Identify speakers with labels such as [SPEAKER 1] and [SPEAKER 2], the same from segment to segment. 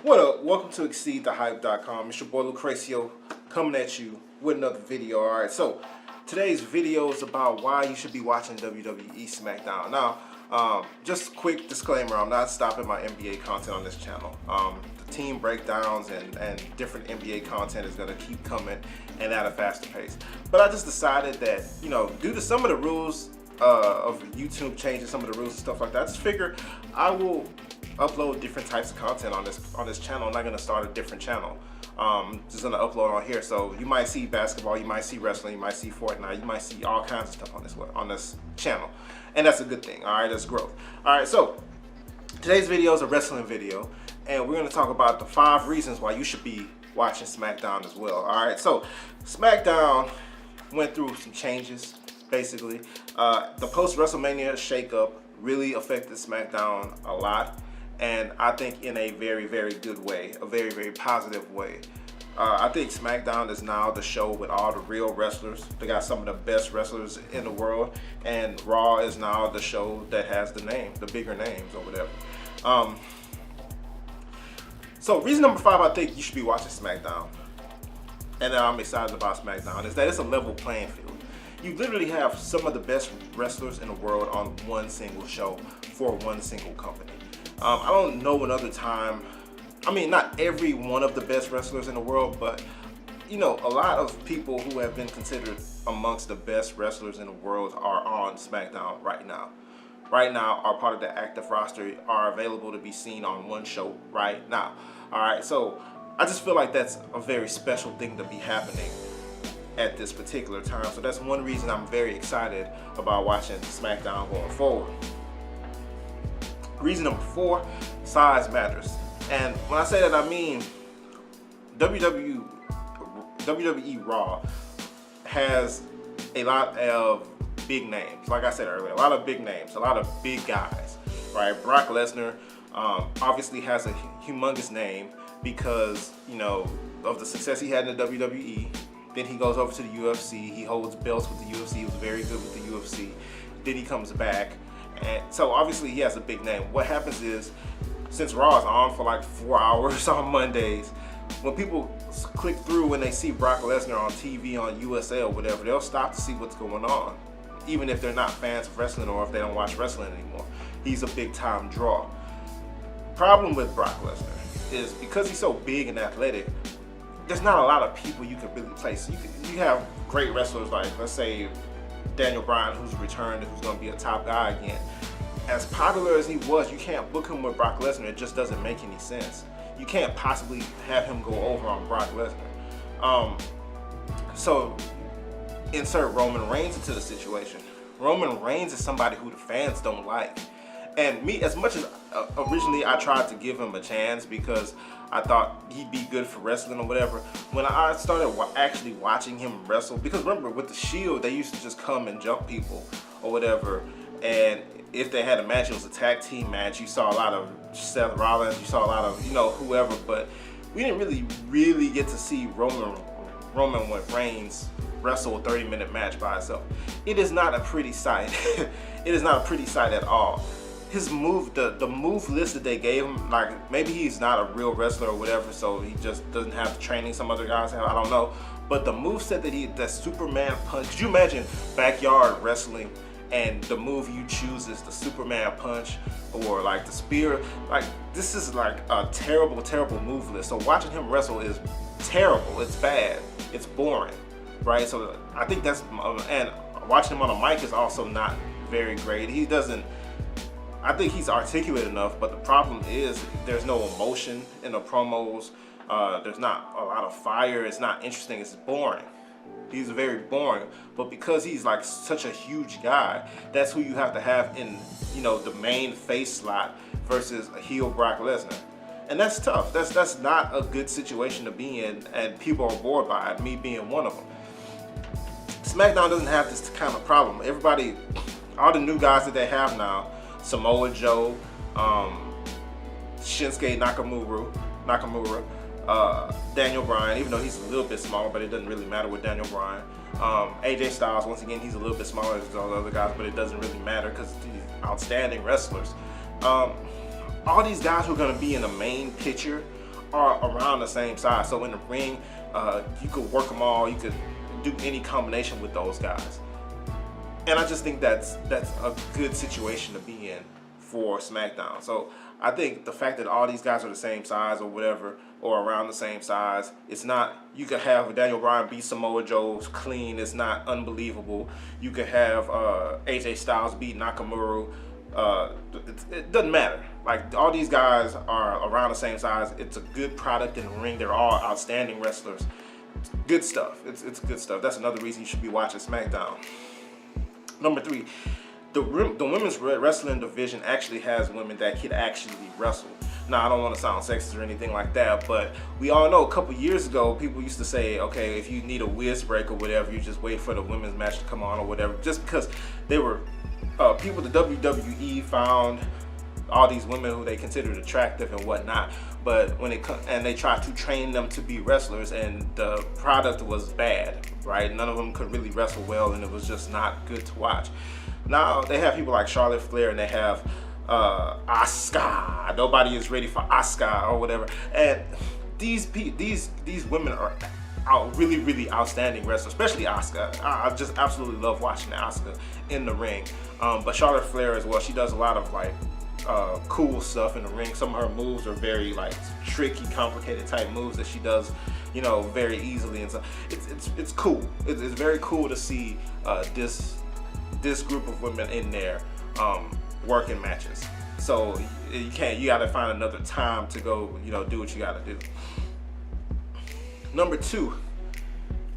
[SPEAKER 1] What up? Welcome to ExceedTheHype.com. It's your boy Lucrecio coming at you with another video. Alright, so today's video is about why you should be watching WWE Smackdown. Now, just a quick disclaimer, I'm not stopping my NBA content on this channel. The team breakdowns and different NBA content is going to keep coming and at a faster pace. But I just decided that, due to some of the rules of YouTube changing some of the rules and stuff like that, I just figured I will upload different types of content on this channel. I'm not gonna start a different channel. Just gonna upload on here. So you might see basketball, you might see wrestling, you might see Fortnite, you might see all kinds of stuff on this channel, and that's a good thing. All right, that's growth. All right, so today's video is a wrestling video, and we're gonna talk about the 5 reasons why you should be watching SmackDown as well. All right, so SmackDown went through some changes. Basically, the post WrestleMania shakeup really affected SmackDown a lot. And I think in a very, very good way, a very, very positive way. I think SmackDown is now the show with all the real wrestlers. They got some of the best wrestlers in the world. And Raw is now the show that has the bigger names or whatever. So reason number 5, I think you should be watching SmackDown, and I'm excited about SmackDown, is that it's a level playing field. You literally have some of the best wrestlers in the world on one single show for one single company. I don't know another time, not every one of the best wrestlers in the world, but a lot of people who have been considered amongst the best wrestlers in the world are on SmackDown right now. Right now, are part of the active roster, are available to be seen on one show right now. Alright, so I just feel like that's a very special thing to be happening at this particular time. So that's one reason I'm very excited about watching SmackDown going forward. Reason number 4, size matters. And when I say that, I mean WWE Raw has a lot of big names. Like I said earlier, a lot of big names, a lot of big guys, right? Brock Lesnar obviously has a humongous name because, of the success he had in the WWE. Then he goes over to the UFC. He holds belts with the UFC. He was very good with the UFC. Then he comes back. And so obviously he has a big name. What happens is, since Raw is on for like 4 hours on Mondays, when people click through when they see Brock Lesnar on TV on USA or whatever, they'll stop to see what's going on, even if they're not fans of wrestling or if they don't watch wrestling anymore. He's a big time draw. Problem with Brock Lesnar is because he's so big and athletic, there's not a lot of people you can really place. You have great wrestlers like, let's say, Daniel Bryan, who's returned, who's going to be a top guy again. As popular as he was, you can't book him with Brock Lesnar. It just doesn't make any sense. You can't possibly have him go over on Brock Lesnar. So insert Roman Reigns into the situation. Roman Reigns is somebody who the fans don't like. And me, as much as originally I tried to give him a chance because I thought he'd be good for wrestling or whatever, when I started actually watching him wrestle, because remember with the Shield, they used to just come and jump people or whatever, and if they had a match, it was a tag team match. You saw a lot of Seth Rollins, you saw a lot of, whoever, but we didn't really get to see Roman Reigns wrestle a 30-minute match by itself. It is not a pretty sight. It is not a pretty sight at all. His move, the move list that they gave him, like maybe he's not a real wrestler or whatever, so he just doesn't have the training some other guys have, I don't know. But the move set that Superman punch, could you imagine backyard wrestling and the move you choose is the Superman punch or like the spear? Like, this is like a terrible, terrible move list. So watching him wrestle is terrible, it's bad, it's boring, right? So I think that's, and watching him on a mic is also not very great. I think he's articulate enough, but the problem is there's no emotion in the promos. There's not a lot of fire. It's not interesting. It's boring. He's very boring. But because he's like such a huge guy, that's who you have to have in, the main face slot versus a heel Brock Lesnar. And that's tough. That's not a good situation to be in, and people are bored by it, me being one of them. SmackDown doesn't have this kind of problem. Everybody, all the new guys that they have now, Samoa Joe, Shinsuke Nakamura, Daniel Bryan, even though he's a little bit smaller, but it doesn't really matter with Daniel Bryan. AJ Styles, once again, he's a little bit smaller than those other guys, but it doesn't really matter because he's outstanding wrestlers. All these guys who are going to be in the main picture are around the same size. So in the ring, you could work them all. You could do any combination with those guys. And I just think that's a good situation to be in for SmackDown. So I think the fact that all these guys are the same size or whatever, or around the same size, it's not, you could have Daniel Bryan beat Samoa Joe clean, it's not unbelievable. You could have AJ Styles beat Nakamura. It doesn't matter. Like, all these guys are around the same size. It's a good product in the ring. They're all outstanding wrestlers. It's good stuff. It's good stuff. That's another reason you should be watching SmackDown. Number 3, the women's wrestling division actually has women that can actually wrestle. Now, I don't want to sound sexist or anything like that, but we all know a couple years ago, people used to say, okay, if you need a whiz break or whatever, you just wait for the women's match to come on or whatever, just because they were, people, the WWE found all these women who they considered attractive and whatnot, but when they tried to train them to be wrestlers, and the product was bad, right? None of them could really wrestle well, and it was just not good to watch. Now they have people like Charlotte Flair, and they have Asuka. Nobody is ready for Asuka or whatever. And these women are really, really outstanding wrestlers, especially Asuka. I just absolutely love watching Asuka in the ring. But Charlotte Flair as well, she does a lot of like cool stuff in the ring. Some of her moves are very like tricky, complicated type moves that she does, you know, very easily. And so it's cool. It's very cool to see this group of women in there working matches. So you gotta find another time to go, you know, do what you gotta do. Number 2,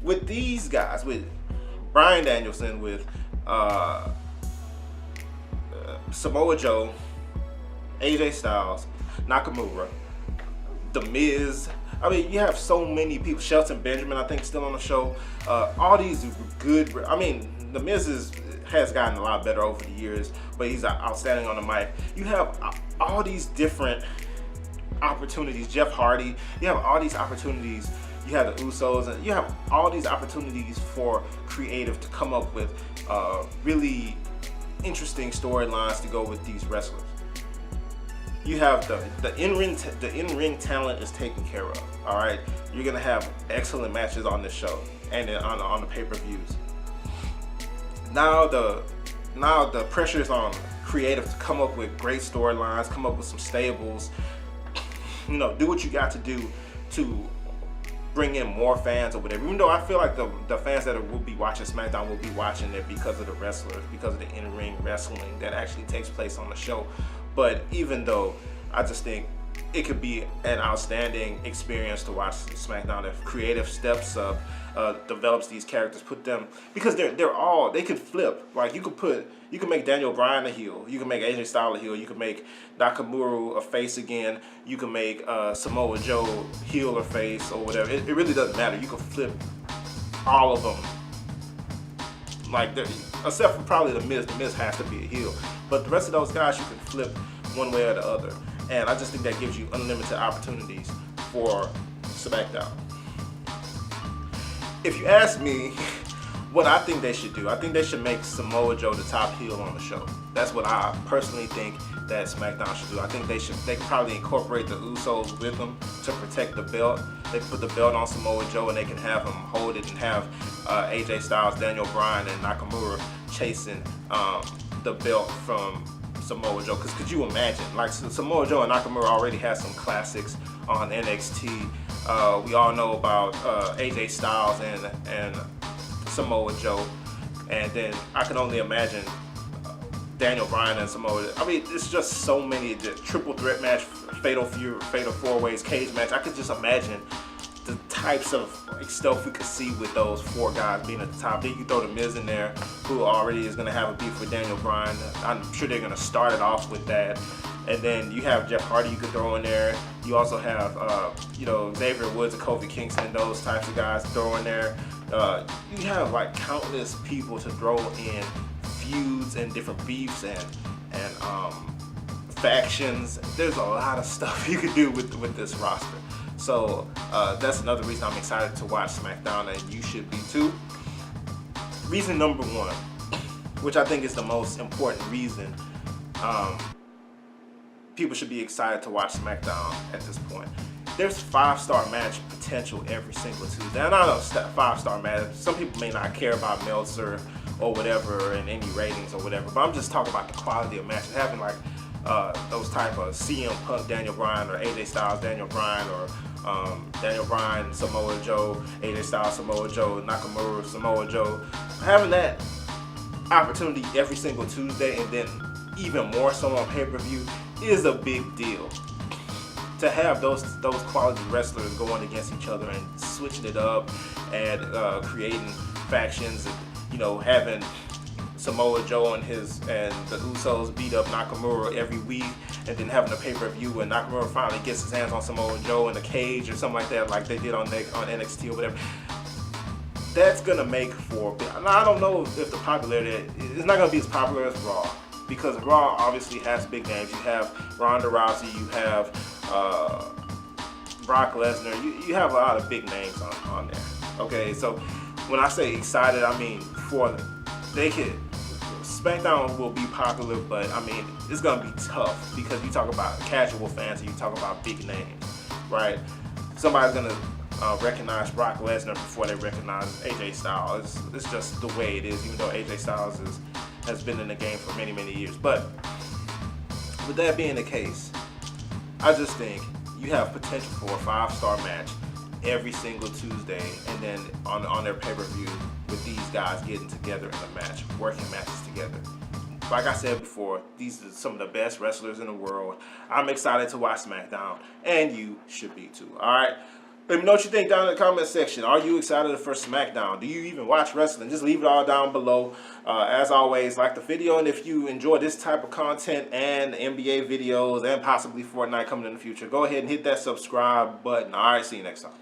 [SPEAKER 1] with these guys, with Bryan Danielson, with Samoa Joe, AJ Styles, Nakamura, The Miz. I mean, you have so many people. Shelton Benjamin, I think, still on the show. All these good. I mean, The Miz has gotten a lot better over the years, but he's outstanding on the mic. You have all these different opportunities. Jeff Hardy. You have all these opportunities. You have the Usos, and you have all these opportunities for creative to come up with really interesting storylines to go with these wrestlers. You have the in-ring talent is taken care of. All right, you're gonna have excellent matches on this show and on the pay-per-views. Now the pressure is on creative to come up with great storylines, come up with some stables. You know, do what you got to do to bring in more fans or whatever. Even though I feel like the fans that will be watching SmackDown will be watching it because of the wrestlers, because of the in-ring wrestling that actually takes place on the show. But even though, I just think it could be an outstanding experience to watch SmackDown if creative steps up, develops these characters, put them, because they could flip. Like you can make Daniel Bryan a heel, you can make AJ Styles a heel, you can make Nakamura a face again, you can make Samoa Joe heel or face or whatever. It really doesn't matter. You can flip all of them. Like, except for probably The Miz. The Miz has to be a heel. But the rest of those guys, you can flip one way or the other. And I just think that gives you unlimited opportunities for SmackDown. If you ask me what I think they should do, I think they should make Samoa Joe the top heel on the show. That's what I personally think that SmackDown should do. I think they could probably incorporate the Usos with them to protect the belt. They put the belt on Samoa Joe and they can have him hold it and have AJ Styles, Daniel Bryan, and Nakamura chasing the belt from Samoa Joe. Because could you imagine, like, Samoa Joe and Nakamura already had some classics on NXT. We all know about AJ Styles and Samoa Joe, and then I can only imagine Daniel Bryan and Samoa. I mean, it's just so many. The triple threat match, fatal four ways, cage match. I could just imagine the types of stuff we could see with those 4 guys being at the top. Then you throw The Miz in there, who already is going to have a beef with Daniel Bryan. I'm sure they're going to start it off with that. And then you have Jeff Hardy you could throw in there. You also have, Xavier Woods and Kofi Kingston, those types of guys throw in there. You have like countless people to throw in feuds and different beefs and factions. There's a lot of stuff you could do with this roster. So that's another reason I'm excited to watch SmackDown, and you should be too. Reason number 1, which I think is the most important reason people should be excited to watch SmackDown at this point, there's 5-star match potential every single Tuesday. And I know 5-star match, some people may not care about Meltzer or whatever and any ratings or whatever, but I'm just talking about the quality of matches. Having like those type of CM Punk, Daniel Bryan, or AJ Styles, Daniel Bryan, or Daniel Bryan, Samoa Joe, AJ Styles, Samoa Joe, Nakamura, Samoa Joe. Having that opportunity every single Tuesday, and then even more so on pay-per-view, is a big deal. To have those quality wrestlers going against each other and switching it up and creating factions, and, you know, having Samoa Joe and the Usos beat up Nakamura every week, and then having a pay-per-view and Nakamura finally gets his hands on Samoa Joe in a cage or something like that, like they did on NXT or whatever. That's gonna make for. Now, I don't know if the popularity, it's not gonna be as popular as Raw, because Raw obviously has big names. You have Ronda Rousey, you have Brock Lesnar, you have a lot of big names on there. Okay, so when I say excited, I mean SmackDown will be popular, but I mean it's gonna be tough, because you talk about casual fans and you talk about big names, right? Somebody's gonna recognize Brock Lesnar before they recognize AJ Styles. It's just the way it is, even though AJ Styles has been in the game for many, many years. But with that being the case, I just think you have potential for a 5-star match every single Tuesday, and then on their pay-per-view with these guys getting together in a match, working matches together. Like I said before, these are some of the best wrestlers in the world. I'm excited to watch SmackDown, and you should be too. All right? Let me know what you think down in the comment section. Are you excited for SmackDown? Do you even watch wrestling? Just leave it all down below. As always, like the video, and if you enjoy this type of content and NBA videos and possibly Fortnite coming in the future, go ahead and hit that subscribe button. All right, see you next time.